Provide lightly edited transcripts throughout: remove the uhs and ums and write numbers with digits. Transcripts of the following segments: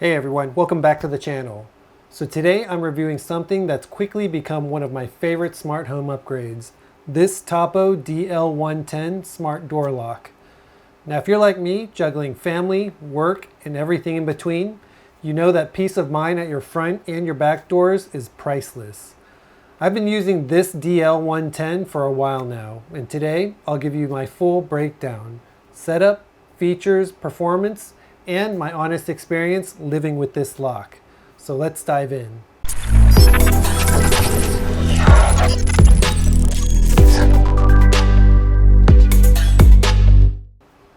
Hey everyone, welcome back to the channel. So today I'm reviewing something that's quickly become one of my favorite smart home upgrades, this Tapo DL110 smart door lock. Now if you're like me, juggling family, work, and everything in between, you know that peace of mind at your front and your back doors is priceless. I've been using this DL110 for a while now, and today I'll give you my full breakdown, setup, features, performance, and my honest experience living with this lock. So let's dive in.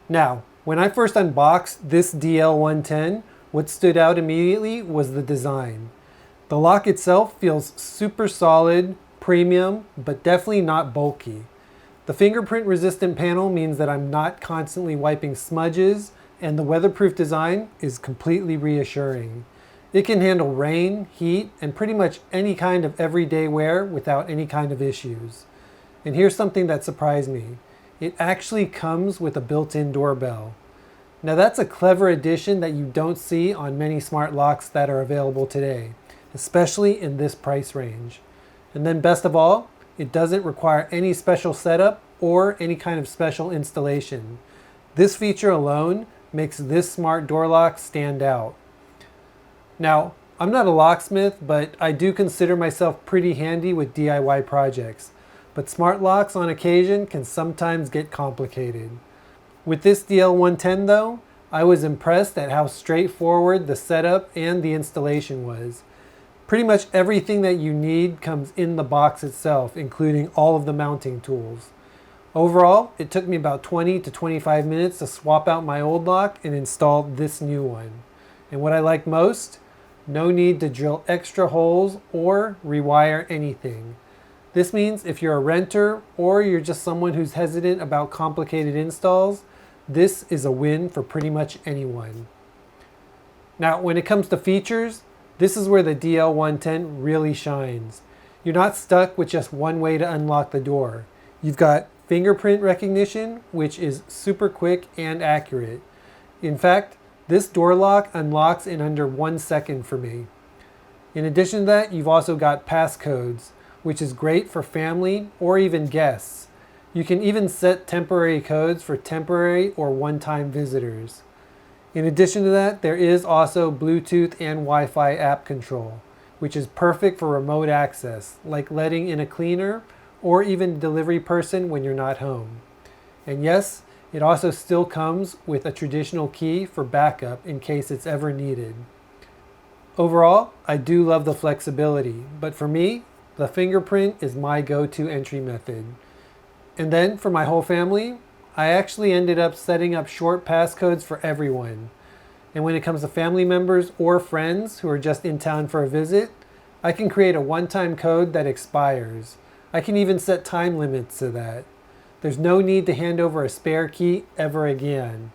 Now, when I first unboxed this DL110, what stood out immediately was the design. The lock itself feels super solid, premium, but definitely not bulky. The fingerprint resistant panel means that I'm not constantly wiping smudges, and the weatherproof design is completely reassuring. It can handle rain, heat, and pretty much any kind of everyday wear without any kind of issues. And here's something that surprised me. It actually comes with a built-in doorbell. Now that's a clever addition that you don't see on many smart locks that are available today, especially in this price range. And then best of all, it doesn't require any special setup or any kind of special installation. This feature alone makes this smart door lock stand out. Now, I'm not a locksmith, but I do consider myself pretty handy with DIY projects. But smart locks on occasion can sometimes get complicated. With this DL110 though, I was impressed at how straightforward the setup and the installation was. Pretty much everything that you need comes in the box itself, including all of the mounting tools. Overall, it took me about 20 to 25 minutes to swap out my old lock and install this new one. And what I like most, no need to drill extra holes or rewire anything. This means if you're a renter or you're just someone who's hesitant about complicated installs, this is a win for pretty much anyone. Now, when it comes to features, this is where the DL110 really shines. You're not stuck with just one way to unlock the door. You've got fingerprint recognition, which is super quick and accurate. In fact, this door lock unlocks in under 1 second for me. In addition to that, you've also got passcodes, which is great for family or even guests. You can even set temporary codes for temporary or one-time visitors. In addition to that, there is also Bluetooth and Wi-Fi app control, which is perfect for remote access, like letting in a cleaner or even delivery person when you're not home. And yes, it also still comes with a traditional key for backup in case it's ever needed. Overall, I do love the flexibility, but for me, the fingerprint is my go-to entry method. And then for my whole family, I actually ended up setting up short passcodes for everyone. And when it comes to family members or friends who are just in town for a visit, I can create a one-time code that expires. I can even set time limits to that. There's no need to hand over a spare key ever again.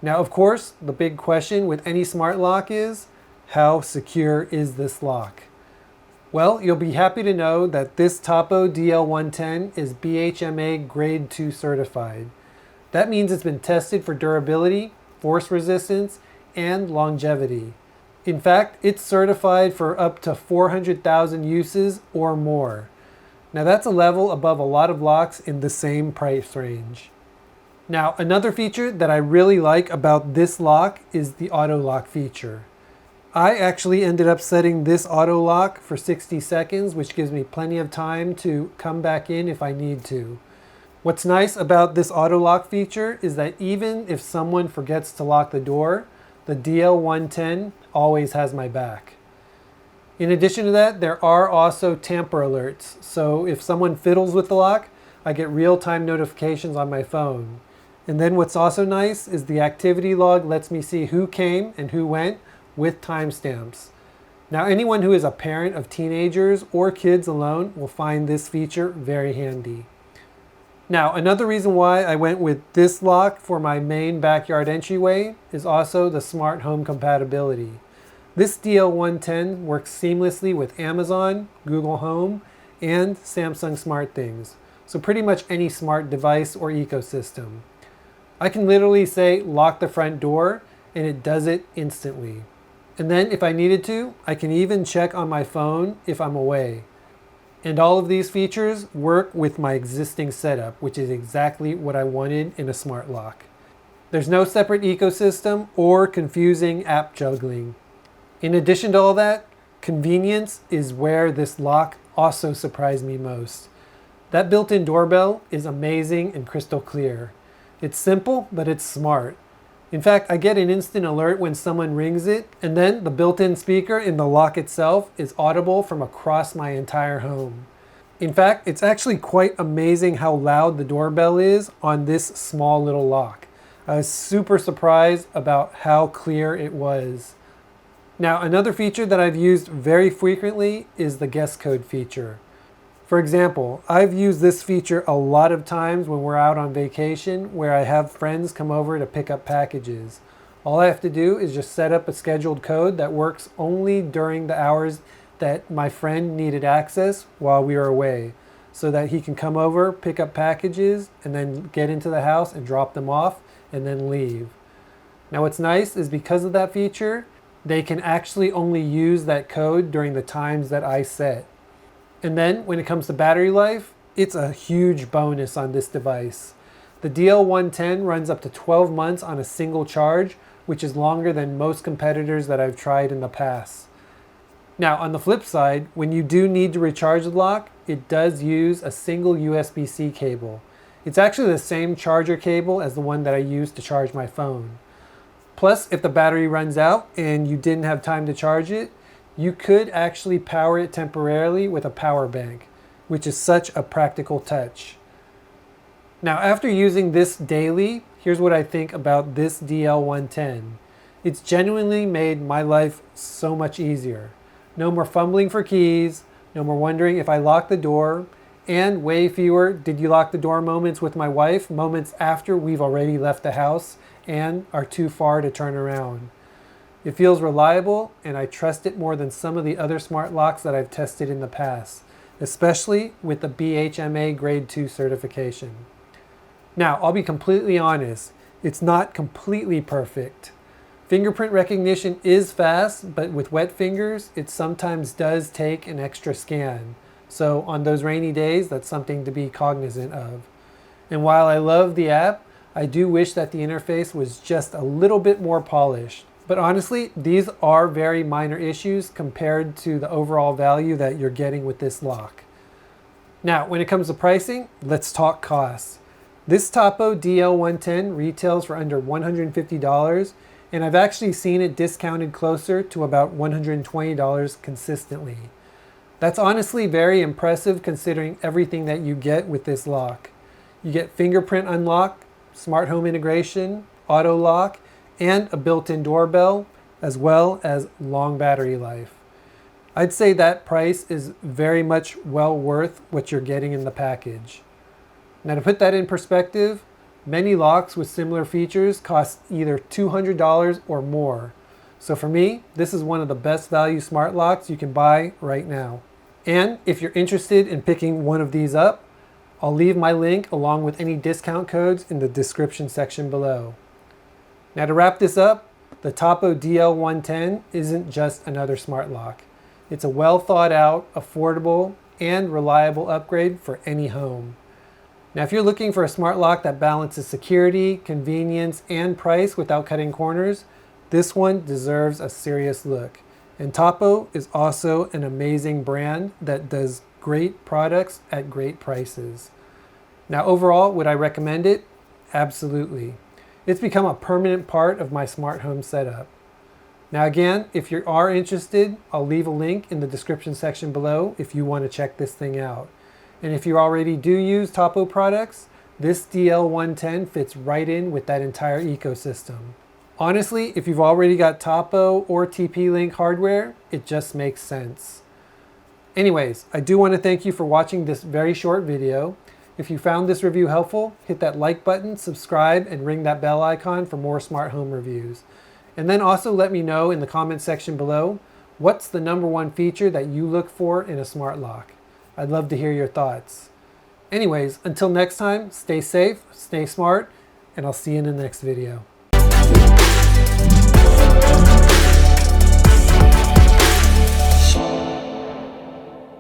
Now, of course, the big question with any smart lock is, how secure is this lock? Well, you'll be happy to know that this Tapo DL110 is BHMA Grade 2 certified. That means it's been tested for durability, force resistance, and longevity. In fact, it's certified for up to 400,000 uses or more. Now that's a level above a lot of locks in the same price range. Now, another feature that I really like about this lock is the auto lock feature. I actually ended up setting this auto lock for 60 seconds, which gives me plenty of time to come back in if I need to. What's nice about this auto lock feature is that even if someone forgets to lock the door, the DL110 always has my back. In addition to that, there are also tamper alerts. So if someone fiddles with the lock, I get real-time notifications on my phone. And then what's also nice is the activity log lets me see who came and who went with timestamps. Now, anyone who is a parent of teenagers or kids alone will find this feature very handy. Now, another reason why I went with this lock for my main backyard entryway is also the smart home compatibility. This DL110 works seamlessly with Amazon, Google Home, and Samsung SmartThings. So pretty much any smart device or ecosystem. I can literally say lock the front door and it does it instantly. And then if I needed to, I can even check on my phone if I'm away. And all of these features work with my existing setup, which is exactly what I wanted in a smart lock. There's no separate ecosystem or confusing app juggling. In addition to all that, convenience is where this lock also surprised me most. That built-in doorbell is amazing and crystal clear. It's simple, but it's smart. In fact, I get an instant alert when someone rings it, and then the built-in speaker in the lock itself is audible from across my entire home. In fact, it's actually quite amazing how loud the doorbell is on this small little lock. I was super surprised about how clear it was. Now, another feature that I've used very frequently is the guest code feature. For example, I've used this feature a lot of times when we're out on vacation where I have friends come over to pick up packages. All I have to do is just set up a scheduled code that works only during the hours that my friend needed access while we were away, so that he can come over, pick up packages, and then get into the house and drop them off and then leave. Now what's nice is because of that feature, they can actually only use that code during the times that I set. And then when it comes to battery life, it's a huge bonus on this device. The DL110 runs up to 12 months on a single charge, which is longer than most competitors that I've tried in the past. Now on the flip side, when you do need to recharge the lock, it does use a single USB-C cable. It's actually the same charger cable as the one that I use to charge my phone. Plus, if the battery runs out and you didn't have time to charge it, you could actually power it temporarily with a power bank, which is such a practical touch. Now, after using this daily, here's what I think about this DL110. It's genuinely made my life so much easier. No more fumbling for keys, no more wondering if I locked the door, and way fewer did you lock the door moments with my wife, moments after we've already left the house and are too far to turn around. It feels reliable, and I trust it more than some of the other smart locks that I've tested in the past, especially with the BHMA Grade 2 certification. Now, I'll be completely honest, it's not completely perfect. Fingerprint recognition is fast, but with wet fingers, it sometimes does take an extra scan. So on those rainy days, that's something to be cognizant of. And while I love the app, I do wish that the interface was just a little bit more polished. But honestly, these are very minor issues compared to the overall value that you're getting with this lock. Now, when it comes to pricing, let's talk costs. This Tapo DL110 retails for under $150, and I've actually seen it discounted closer to about $120 consistently. That's honestly very impressive considering everything that you get with this lock. You get fingerprint unlock, smart home integration, auto lock, and a built-in doorbell, as well as long battery life. I'd say that price is very much well worth what you're getting in the package. Now to put that in perspective, many locks with similar features cost either $200 or more. So for me, this is one of the best value smart locks you can buy right now. And if you're interested in picking one of these up, I'll leave my link along with any discount codes in the description section below. Now to wrap this up, the Tapo DL110 isn't just another smart lock. It's a well thought out, affordable, and reliable upgrade for any home. Now if you're looking for a smart lock that balances security, convenience, and price without cutting corners, this one deserves a serious look. And Tapo is also an amazing brand that does great products at great prices. Now overall, would I recommend it? Absolutely. It's become a permanent part of my smart home setup. Now again, if you are interested, I'll leave a link in the description section below if you want to check this thing out. And if you already do use Tapo products, this DL110 fits right in with that entire ecosystem. Honestly, if you've already got Tapo or TP-Link hardware, it just makes sense. Anyways, I do want to thank you for watching this very short video. If you found this review helpful, hit that like button, subscribe, and ring that bell icon for more smart home reviews. And then also let me know in the comment section below, what's the #1 feature that you look for in a smart lock? I'd love to hear your thoughts. Anyways, until next time, stay safe, stay smart, and I'll see you in the next video.